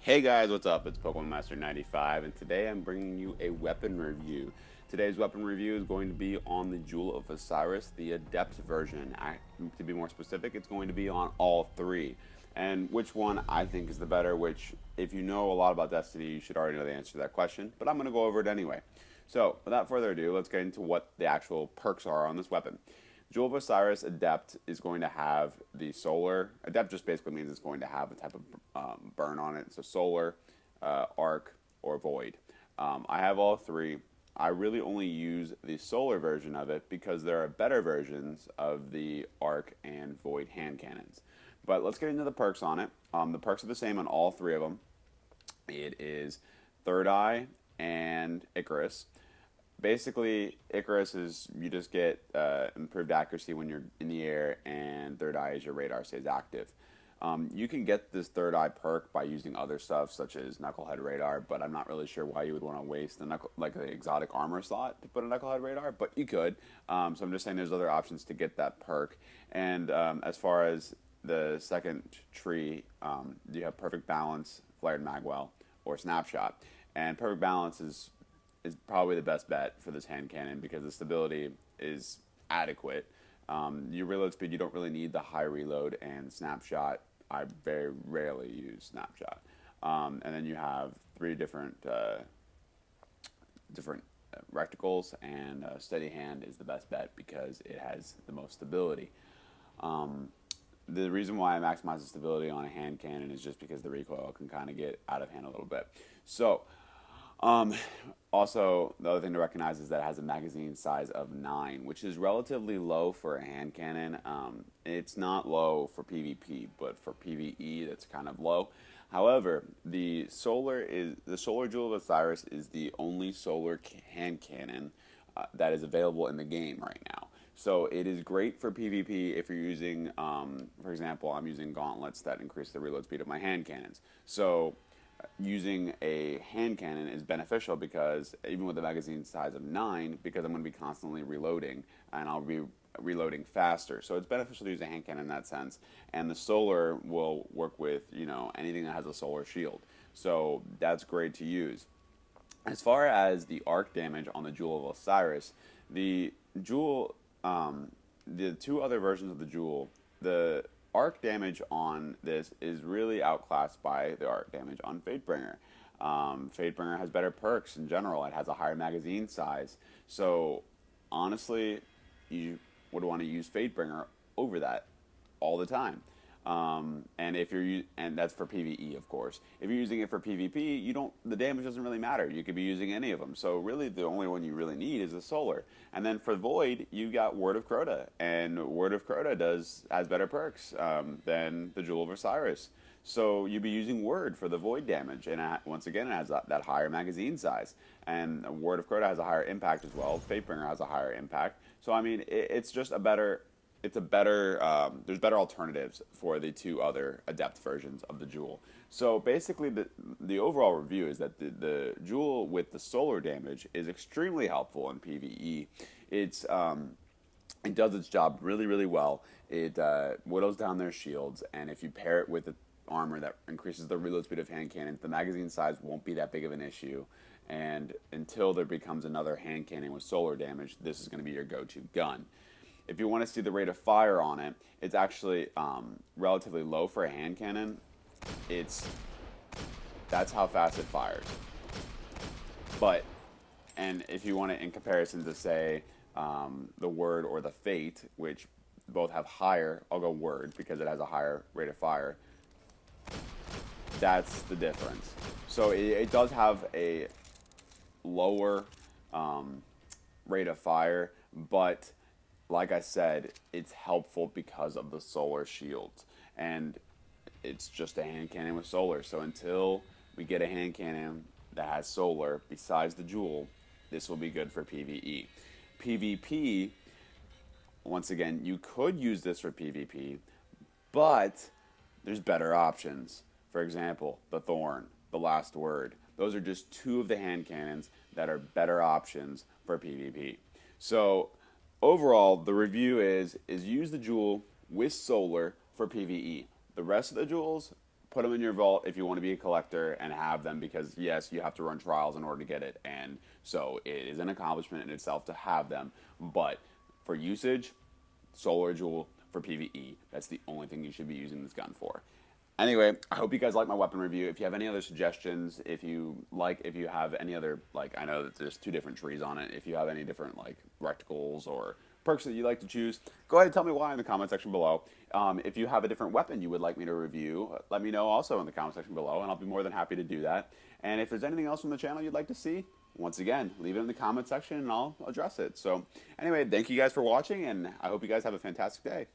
Hey guys, what's up? It's Pokemon Master 95, and today I'm bringing you a weapon review. Today's weapon review is going to be on the Jewel of Osiris, the Adept version. To be more specific, it's going to be on all three. And which one I think is the better, which, if you know a lot about Destiny, you should already know the answer to that question, but I'm going to go over it anyway. So, without further ado, let's get into what the actual perks are on this weapon. Jewel of Osiris Adept is going to have the solar. Adept just basically means it's going to have a type of burn on it. So solar, arc, or void. I have all three. I really only use the solar version of it because there are better versions of the arc and void hand cannons. But let's get into the perks on it. The perks are the same on all three of them. It is Third Eye and Icarus. Basically, Icarus is you just get improved accuracy when you're in the air, and Third Eye is your radar stays active. You can get this Third Eye perk by using other stuff such as Knucklehead Radar, but I'm not really sure why you would want to waste the exotic armor slot to put a Knucklehead Radar, but you could. So I'm just saying there's other options to get that perk. And as far as the second tree, you have Perfect Balance, Flared Magwell, or Snapshot. And Perfect Balance is probably the best bet for this hand cannon because the stability is adequate. Your reload speed, you don't really need the high reload, and Snapshot, I very rarely use Snapshot. And then you have three different reticles, and Steady Hand is the best bet because it has the most stability. The reason why I maximize the stability on a hand cannon is just because the recoil can kind of get out of hand a little bit. So, also, the other thing to recognize is that it has a magazine size of 9, which is relatively low for a hand cannon. It's not low for PvP, but for PvE, that's kind of low. However, the solar Jewel of Osiris is the only solar hand cannon that is available in the game right now. So it is great for PvP if you're using, for example, I'm using gauntlets that increase the reload speed of my hand cannons. So using a hand cannon is beneficial because even with a magazine size of 9, because I'm going to be constantly reloading and I'll be reloading faster. So it's beneficial to use a hand cannon in that sense. And the solar will work with, anything that has a solar shield. So that's great to use. As far as the arc damage on the Jewel of Osiris, the Jewel, the two other versions of the Jewel, the arc damage on this is really outclassed by the arc damage on Fatebringer. Fatebringer has better perks in general. It has a higher magazine size. So honestly, you would want to use Fatebringer over that all the time. And that's for PvE, of course. If you're using it for PvP, the damage doesn't really matter. You could be using any of them. So really, the only one you really need is the solar. And then for Void, you got Word of Crota, and Word of Crota has better perks than the Jewel of Osiris. So you'd be using Word for the Void damage, and once again, it has that higher magazine size. And Word of Crota has a higher impact as well. Fatebringer has a higher impact. So I mean, it's just a better. It's a better. There's better alternatives for the two other Adept versions of the Jewel. So basically, the overall review is that the Jewel with the solar damage is extremely helpful in PvE. It does its job really, really well. It whittles down their shields, and if you pair it with the armor that increases the reload speed of hand cannons, the magazine size won't be that big of an issue. And until there becomes another hand cannon with solar damage, this is going to be your go-to gun. If you want to see the rate of fire on it, it's actually relatively low for a hand cannon. That's how fast it fires. And if you want it in comparison to say the Word or the Fate, which both have higher, I'll go Word because it has a higher rate of fire. That's the difference. So it does have a lower rate of fire, but like I said, it's helpful because of the solar shields. And it's just a hand cannon with solar. So until we get a hand cannon that has solar besides the Jewel, this will be good for PvE. PvP, once again, you could use this for PvP, but there's better options. For example, the Thorn, the Last Word. Those are just two of the hand cannons that are better options for PvP. So overall, the review is use the Jewel with solar for PvE. The rest of the jewels, put them in your vault if you want to be a collector and have them, because yes, you have to run trials in order to get it, and so it is an accomplishment in itself to have them. But for usage, solar jewel. For PvE, that's the only thing you should be using this gun for. Anyway, I hope you guys like my weapon review. If you have any other suggestions, if you have any other, like, I know that there's 2 different trees on it. If you have any different, like, reticles or perks that you like to choose, go ahead and tell me why in the comment section below. If you have a different weapon you would like me to review, let me know also in the comment section below, and I'll be more than happy to do that. And if there's anything else from the channel you'd like to see, once again, leave it in the comment section and I'll address it. So anyway, thank you guys for watching, and I hope you guys have a fantastic day.